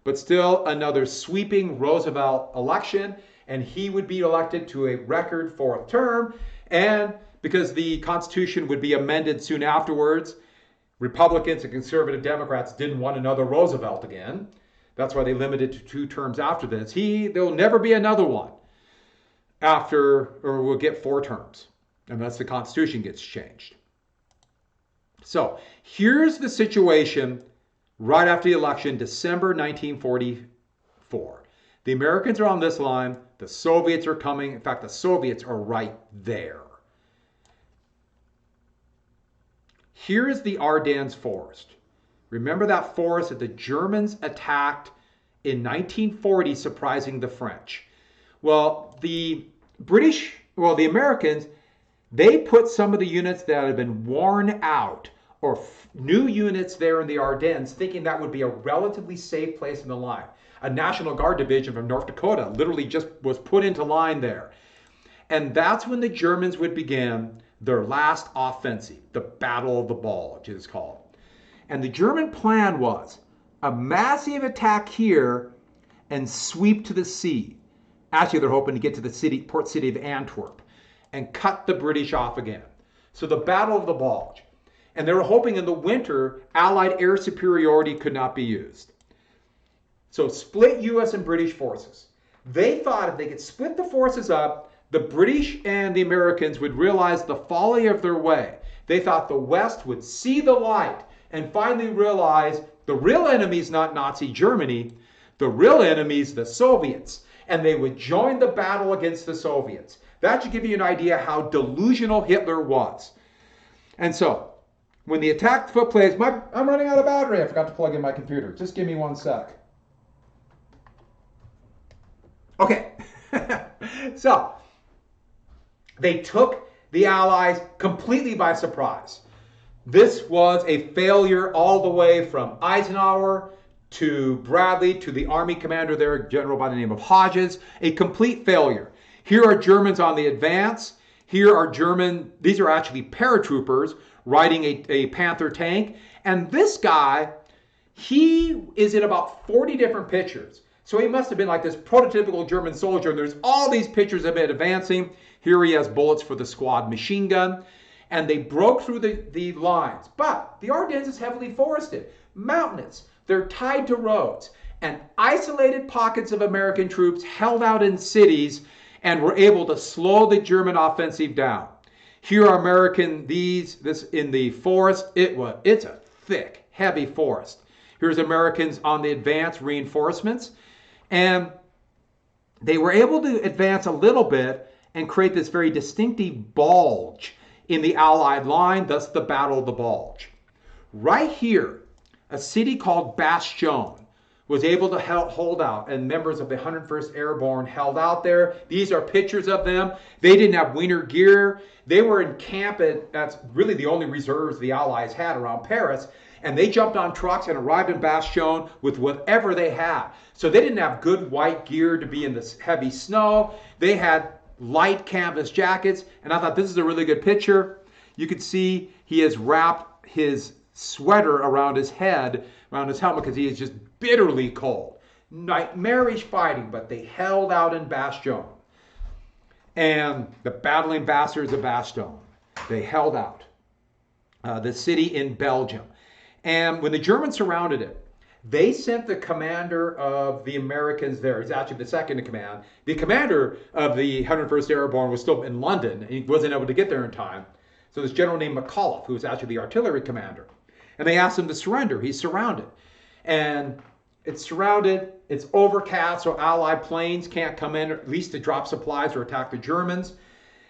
but still another sweeping Roosevelt election, and he would be elected to a record fourth term. And because the Constitution would be amended soon afterwards, Republicans and conservative Democrats didn't want another Roosevelt again. That's why they limited to 2 terms after this. There'll never be another one or we'll get 4 terms, unless the Constitution gets changed. So here's the situation right after the election, December 1944. The Americans are on this line. The Soviets are coming. In fact, the Soviets are right there. Here is the Ardennes Forest. Remember that forest that the Germans attacked in 1940, surprising the French. Well, the Americans, they put some of the units that had been worn out or new units there in the Ardennes, thinking that would be a relatively safe place in the line. A National Guard division from North Dakota literally just was put into line there. And that's when the Germans would begin their last offensive, the Battle of the Bulge, it is called. And the German plan was a massive attack here and sweep to the sea. Actually, they're hoping to get to the port city of Antwerp and cut the British off again. So the Battle of the Bulge. And they were hoping in the winter, Allied air superiority could not be used. So split U.S. and British forces. They thought if they could split the forces up, the British and the Americans would realize the folly of their way. They thought the West would see the light and finally realize the real enemy is not Nazi Germany, the real enemy is the Soviets, and they would join the battle against the Soviets. That should give you an idea how delusional Hitler was. And so, when the attack took place, I'm running out of battery. I forgot to plug in my computer. Just give me 1 sec. Okay. So, they took the Allies completely by surprise. This was a failure all the way from Eisenhower to Bradley, to the army commander there, a general by the name of Hodges, a complete failure. Here are Germans on the advance. Here are these are actually paratroopers riding a Panther tank. And this guy, he is in about 40 different pictures. So he must have been like this prototypical German soldier. And there's all these pictures of it advancing. Here he has bullets for the squad machine gun. And they broke through the lines. But the Ardennes is heavily forested, mountainous. They're tied to roads. And isolated pockets of American troops held out in cities and were able to slow the German offensive down. Here are this in the forest. It's a thick, heavy forest. Here's Americans on the advance, reinforcements. And they were able to advance a little bit and create this very distinctive bulge in the Allied line, thus the Battle of the Bulge. Right here, a city called Bastion was able to hold out, and members of the 101st Airborne held out there. These are pictures of them. They didn't have winter gear. They were in camp that's really the only reserves the Allies had around Paris, and they jumped on trucks and arrived in Bastion with whatever they had. So they didn't have good white gear to be in this heavy snow. They had light canvas jackets, and I thought this is a really good picture. You could see he has wrapped his sweater around his head, around his helmet, because he is just bitterly cold. Nightmarish fighting, but they held out in Bastion. And the battling bastards of Bastion, they held out. The city in Belgium. And when the Germans surrounded it, they sent the commander of the Americans there. He's actually the second in command. The commander of the 101st Airborne was still in London, and he wasn't able to get there in time. So this general named McAuliffe, who was actually the artillery commander. And they asked him to surrender. He's surrounded. And it's surrounded. It's overcast, so Allied planes can't come in, at least to drop supplies or attack the Germans.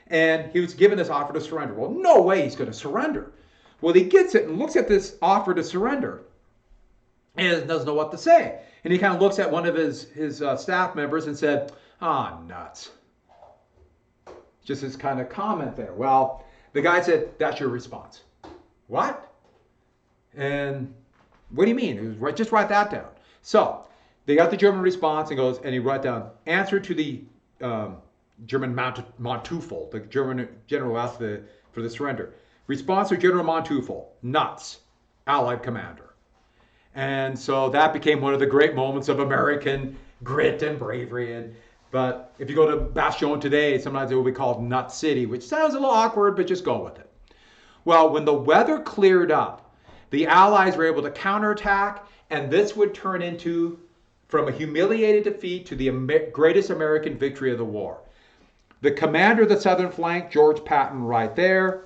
And he was given this offer to surrender. Well, no way he's going to surrender. Well, he gets it and looks at this offer to surrender and doesn't know what to say. And he kind of looks at one of his staff members and said, nuts. Just this kind of comment there. Well, the guy said, that's your response. What? And what do you mean? It was just write that down. So they got the German response and he wrote down, answer to the German Manteuffel. The German general asked for the surrender. Response to General Manteuffel, nuts, Allied commander. And so that became one of the great moments of American grit and bravery. But if you go to Bastion today, sometimes it will be called Nut City, which sounds a little awkward, but just go with it. Well, when the weather cleared up, the Allies were able to counterattack, and this would turn into, from a humiliated defeat to the greatest American victory of the war. The commander of the southern flank, George Patton, right there,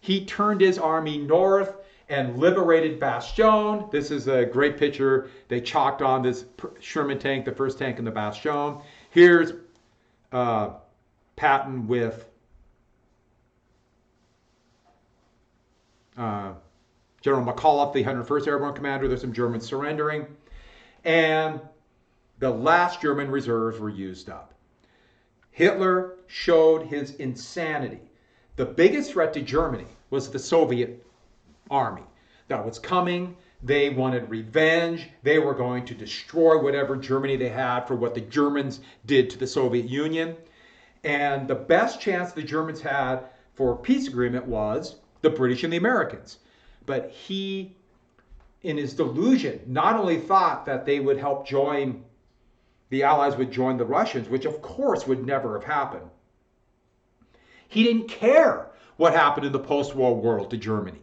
he turned his army north and liberated Bastion. This is a great picture. They chalked on this Sherman tank, the first tank in the Bastion. Here's Patton with General McAuliffe, the 101st Airborne commander. There's some Germans surrendering. And the last German reserves were used up. Hitler showed his insanity. The biggest threat to Germany was the Soviet army that was coming. They wanted revenge. They were going to destroy whatever Germany they had for what the Germans did to the Soviet Union. And the best chance the Germans had for a peace agreement was the British and the Americans. But he, in his delusion, not only thought that they would help join, the Allies would join the Russians, which of course would never have happened. He didn't care what happened in the post-war world to Germany.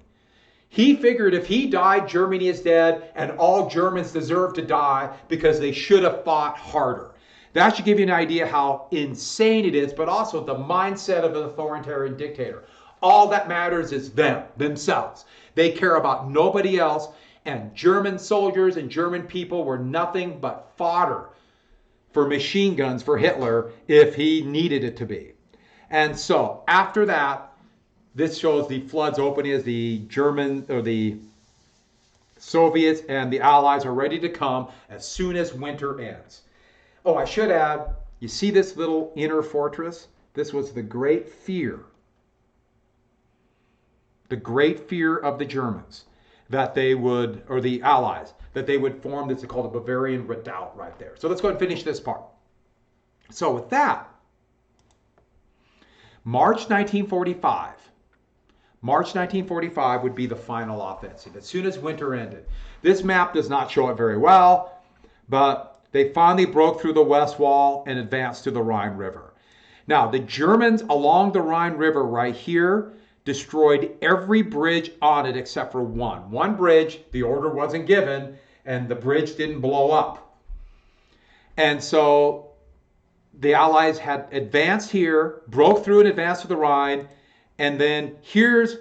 He figured if he died, Germany is dead, and all Germans deserve to die because they should have fought harder. That should give you an idea how insane it is, but also the mindset of an authoritarian dictator. All that matters is themselves. They care about nobody else, and German soldiers and German people were nothing but fodder for machine guns for Hitler if he needed it to be. And so after that, this shows the floods opening as the German or the Soviets and the Allies are ready to come as soon as winter ends. Oh, I should add, you see this little inner fortress? This was the great fear of the Germans, that they would, or the Allies, that they would form this called a Bavarian redoubt right there. So let's go ahead and finish this part. So with that, March 1945 would be the final offensive, as soon as winter ended. This map does not show it very well, but they finally broke through the West Wall and advanced to the Rhine River. Now, the Germans along the Rhine River right here destroyed every bridge on it except for one. One bridge, the order wasn't given, and the bridge didn't blow up. And so the Allies had advanced here, broke through and advanced to the Rhine, and then here's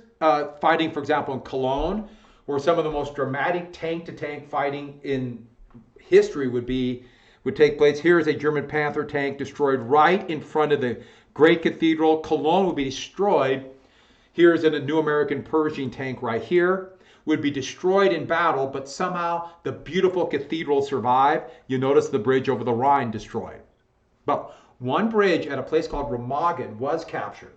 fighting, for example, in Cologne, where some of the most dramatic tank-to-tank fighting in history would take place. Here is a German Panther tank destroyed right in front of the great cathedral. Cologne would be destroyed. Here's a new American Pershing tank right here. Would be destroyed in battle, but somehow the beautiful cathedral survived. You notice the bridge over the Rhine destroyed. But one bridge at a place called Remagen was captured,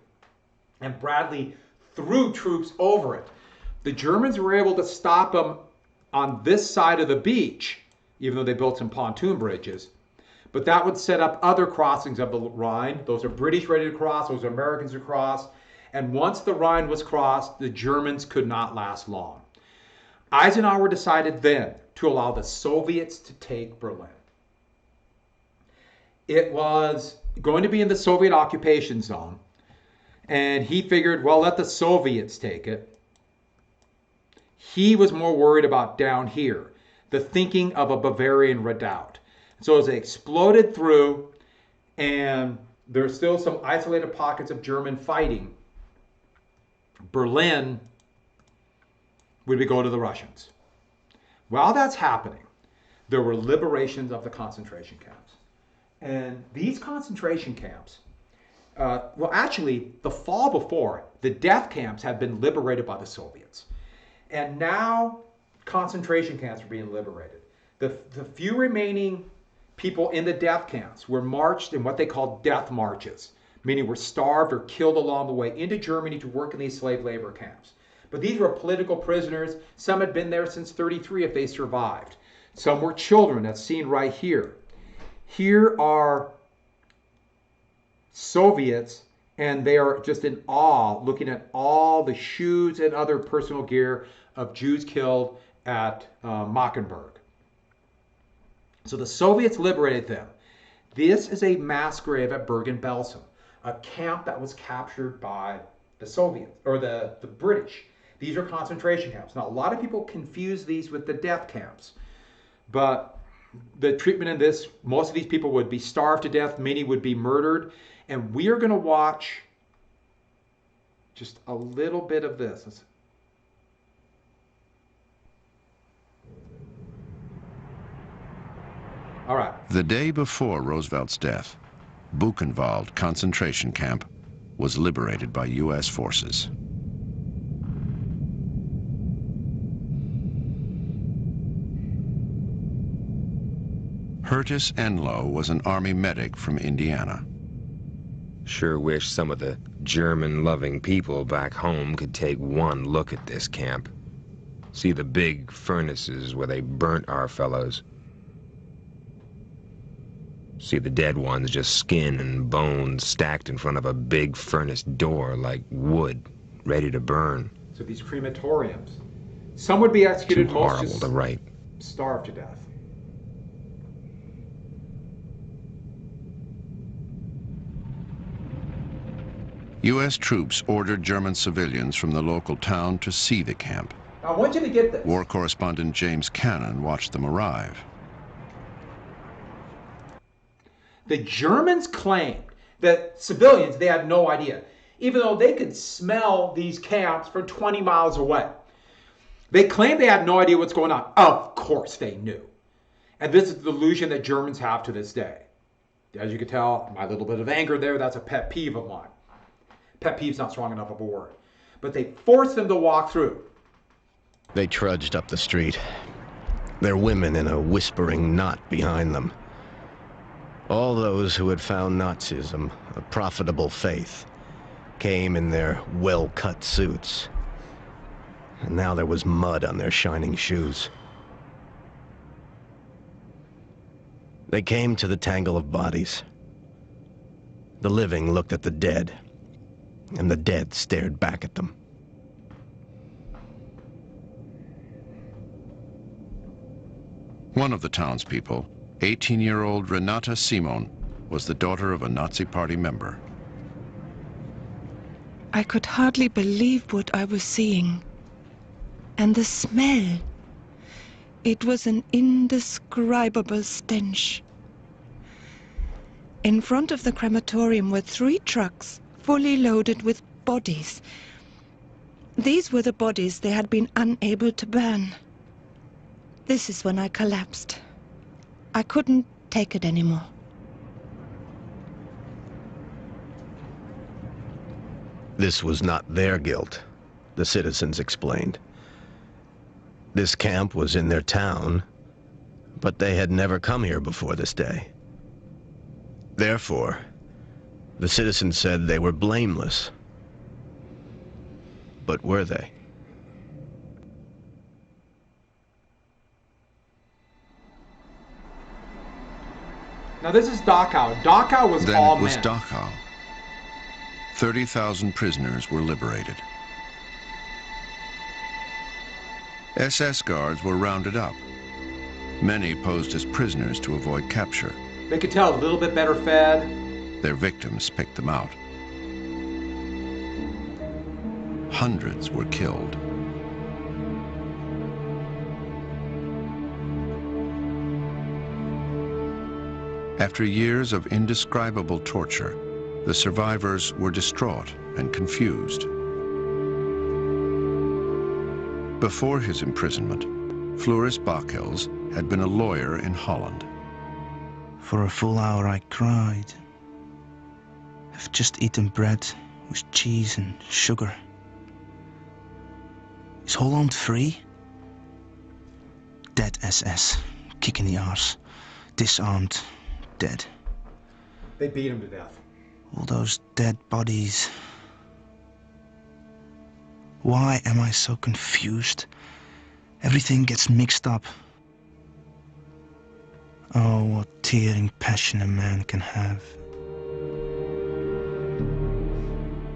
and Bradley threw troops over it. The Germans were able to stop them on this side of the beach, even though they built some pontoon bridges. But that would set up other crossings of the Rhine. Those are British ready to cross, those are Americans to cross. And once the Rhine was crossed, the Germans could not last long. Eisenhower decided then to allow the Soviets to take Berlin. It was going to be in the Soviet occupation zone, and he figured, well, let the Soviets take it. He was more worried about down here, the thinking of a Bavarian redoubt. So as they exploded through, and there's still some isolated pockets of German fighting, Berlin would go to the Russians. While that's happening, there were liberations of the concentration camps. And these concentration camps, well, actually, the fall before, the death camps had been liberated by the Soviets. And now concentration camps are being liberated. The few remaining people in the death camps were marched in what they called death marches, meaning were starved or killed along the way into Germany to work in these slave labor camps. But these were political prisoners. Some had been there since 1933 if they survived. Some were children, that's seen right here. Here are Soviets, and they are just in awe looking at all the shoes and other personal gear of Jews killed at Mockenburg. So the Soviets liberated them. This is a mass grave at Bergen-Belsen, a camp that was captured by the Soviets, or the British. These are concentration camps. Now, a lot of people confuse these with the death camps, but the treatment in this, most of these people would be starved to death, many would be murdered, and we are going to watch just a little bit of this. All right. The day before Roosevelt's death, Buchenwald concentration camp was liberated by U.S. forces. Curtis Enlow was an Army medic from Indiana. Sure wish some of the German-loving people back home could take one look at this camp. See the big furnaces where they burnt our fellows. See the dead ones, just skin and bones stacked in front of a big furnace door like wood, ready to burn. So these crematoriums, some would be executed, Too most horrible just to write. starved to death. U.S. troops ordered German civilians from the local town to see the camp. Now, I want you to get this. War correspondent James Cannon watched them arrive. The Germans claimed that civilians, they had no idea, even though they could smell these camps from 20 miles away. They claimed they had no idea what's going on. Of course they knew. And this is the delusion that Germans have to this day. As you can tell, my little bit of anger there, that's a pet peeve of mine. Pet peeve's not strong enough of a word. But they forced them to walk through. They trudged up the street, their women in a whispering knot behind them. All those who had found Nazism a profitable faith came in their well-cut suits. And now there was mud on their shining shoes. They came to the tangle of bodies. The living looked at the dead, and the dead stared back at them. One of the townspeople, 18-year-old Renata Simon, was the daughter of a Nazi Party member. I could hardly believe what I was seeing. And the smell. It was an indescribable stench. In front of the crematorium were 3 trucks, fully loaded with bodies. These were the bodies they had been unable to burn. This is when I collapsed. I couldn't take it anymore. This was not their guilt, the citizens explained. This camp was in their town, but they had never come here before this day. Therefore, the citizens said they were blameless. But were they? Now this is Dachau. Dachau was Then all it was men. Dachau. 30,000 prisoners were liberated. SS guards were rounded up. Many posed as prisoners to avoid capture. They could tell a little bit better fed. Their victims picked them out. Hundreds were killed. After years of indescribable torture, the survivors were distraught and confused. Before his imprisonment, Floris Bakels had been a lawyer in Holland. For a full hour I cried. I've just eaten bread with cheese and sugar. Is Holland free? Dead SS, kick in the arse, disarmed, dead. They beat him to death. All those dead bodies. Why am I so confused? Everything gets mixed up. Oh, what tearing passion a man can have.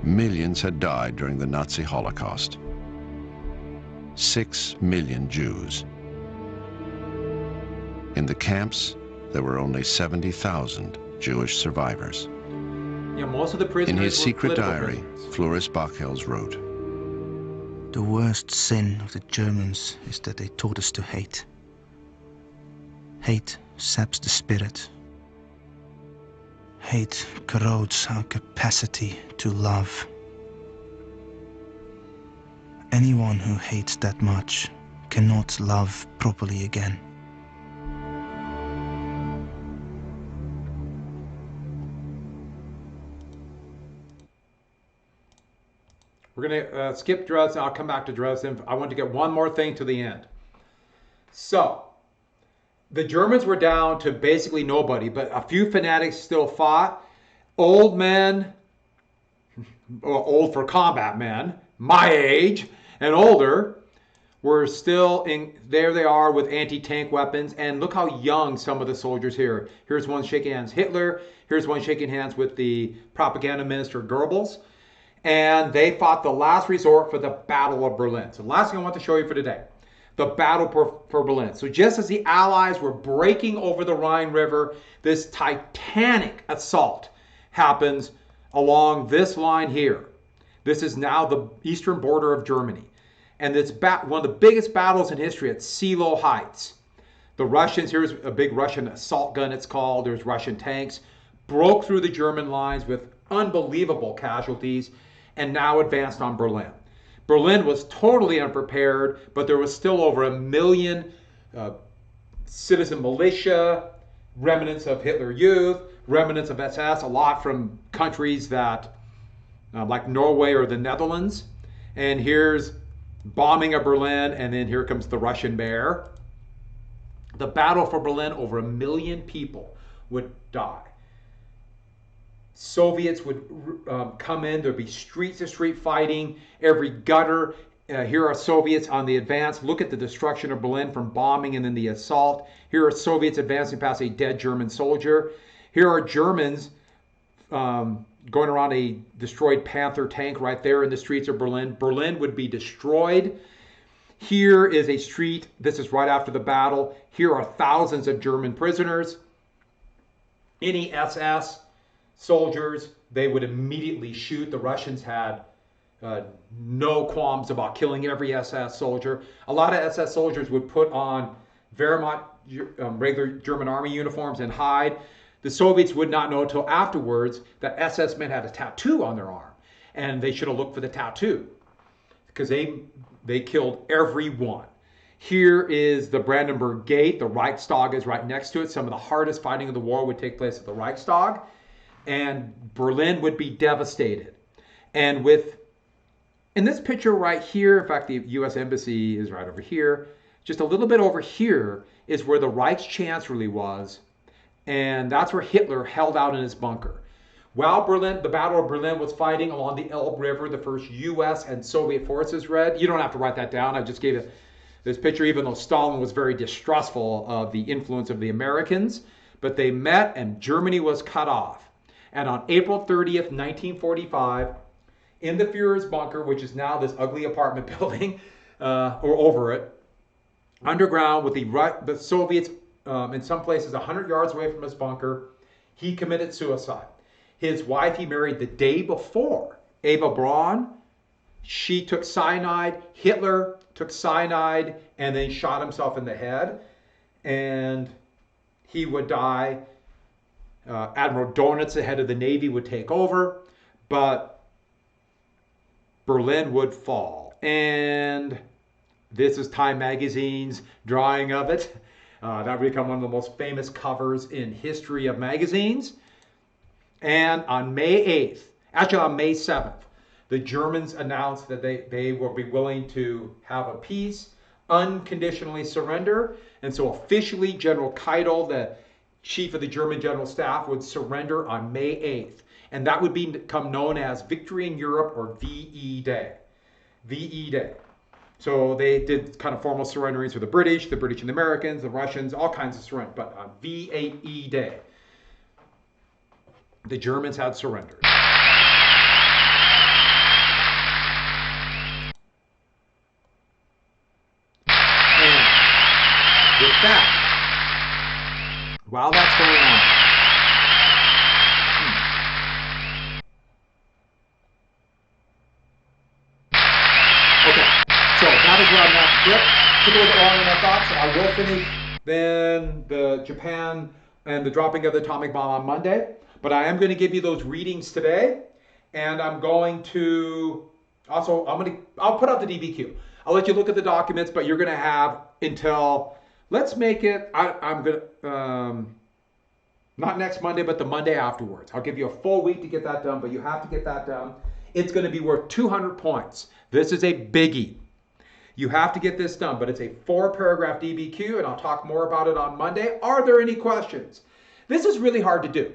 Millions had died during the Nazi Holocaust. 6 million Jews. In the camps, there were only 70,000 Jewish survivors. Yeah, most of the prisoners In his were secret political diary, prisoners. Floris Bakels wrote, The worst sin of the Germans is that they taught us to hate. Hate saps the spirit. Hate corrodes our capacity to love. Anyone who hates that much cannot love properly again. We're going to skip Dresden. I'll come back to Dresden. I want to get one more thing to the end. So, the Germans were down to basically nobody, but a few fanatics still fought. Old men, well, old for combat men, my age and older, were still in, there they are with anti-tank weapons. And look how young some of the soldiers here. Here's one shaking hands Hitler. Here's one shaking hands with the propaganda minister Goebbels. And they fought the last resort for the Battle of Berlin. So the last thing I want to show you for today, the Battle for Berlin. So just as the Allies were breaking over the Rhine River, this titanic assault happens along this line here. This is now the eastern border of Germany. And it's one of the biggest battles in history at Seelow Heights. The Russians, here's a big Russian assault gun it's called, there's Russian tanks, broke through the German lines with unbelievable casualties, and now advanced on Berlin. Berlin was totally unprepared, but there was still over 1 million citizen militia, remnants of Hitler Youth, remnants of SS, a lot from countries that, like Norway or the Netherlands. And here's bombing of Berlin, and then here comes the Russian bear. The battle for Berlin, over 1 million people would die. Soviets would come in, there'd be street-to-street fighting, every gutter, Here are Soviets on the advance. Look at the destruction of Berlin from bombing and then the assault. Here are Soviets advancing past a dead German soldier. Here are Germans going around a destroyed Panther tank right there in the streets of Berlin. Berlin would be destroyed. Here is a street. This is right after the battle. Here are thousands of German prisoners. Any SS soldiers, they would immediately shoot. The Russians had no qualms about killing every SS soldier. A lot of SS soldiers would put on Wehrmacht, regular German army uniforms and hide. The Soviets would not know until afterwards that SS men had a tattoo on their arm, and they should have looked for the tattoo because they killed everyone. Here is the Brandenburg Gate. The Reichstag is right next to it. Some of the hardest fighting of the war would take place at the Reichstag, and Berlin would be devastated. And in this picture right here, in fact, the U.S. Embassy is right over here. Just a little bit over here is where the Reichschancellery was, and that's where Hitler held out in his bunker. While the Battle of Berlin was fighting along the Elbe River, the first U.S. and Soviet forces read. You don't have to write that down. I just gave you this picture, even though Stalin was very distrustful of the influence of the Americans. But they met, and Germany was cut off. And on April 30th, 1945, in the Führer's bunker, which is now this ugly apartment building, or over it, underground with the Soviets in some places 100 yards away from his bunker, he committed suicide. His wife he married the day before, Eva Braun, she took cyanide. Hitler took cyanide and then shot himself in the head, and he would die. Admiral Donitz, the head of the Navy, would take over, but Berlin would fall. And this is Time Magazine's drawing of it. That would become one of the most famous covers in history of magazines. And on May 8th, actually on May 7th, the Germans announced that they will be willing to have a peace, unconditionally surrender. And so officially, General Keitel, the chief of the German General Staff, would surrender on May 8th. And that would become known as Victory in Europe, or VE Day. VE Day. So they did kind of formal surrenderings for the British and the Americans, the Russians, all kinds of surrender. But on VE Day, the Germans had surrendered. And with that, while that's going on, okay, so that is where I'm at to clip. Took a little bit longer than I thought, so I will finish then the Japan and the dropping of the atomic bomb on Monday. But I am going to give you those readings today, and I'm going to also, I'll put out the DBQ. I'll let you look at the documents, but you're going to have until, let's make it, I'm going to, not next Monday, but the Monday afterwards. I'll give you a full week to get that done, but you have to get that done. It's going to be worth 200 points. This is a biggie. You have to get this done, but it's a 4-paragraph DBQ, and I'll talk more about it on Monday. Are there any questions? This is really hard to do.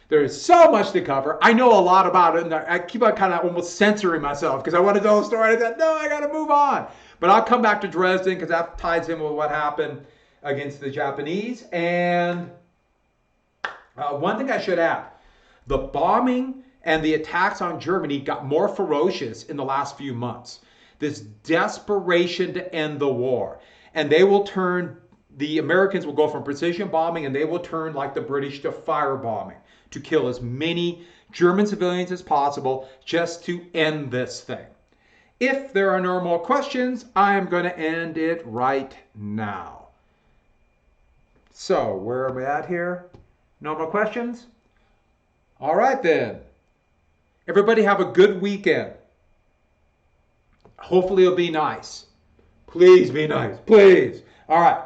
There is so much to cover. I know a lot about it, and I keep on kind of almost censoring myself because I want to tell a story. I said, no, I got to move on. But I'll come back to Dresden because that ties in with what happened against the Japanese. And one thing I should add, the bombing and the attacks on Germany got more ferocious in the last few months. This desperation to end the war. And they will turn, the Americans will go from precision bombing, and they will turn, like the British, to firebombing, to kill as many German civilians as possible just to end this thing. If there are no more questions, I am going to end it right now. So, where are we at here? No more questions? All right then. Everybody have a good weekend. Hopefully it'll be nice. Please be nice. Please. All right.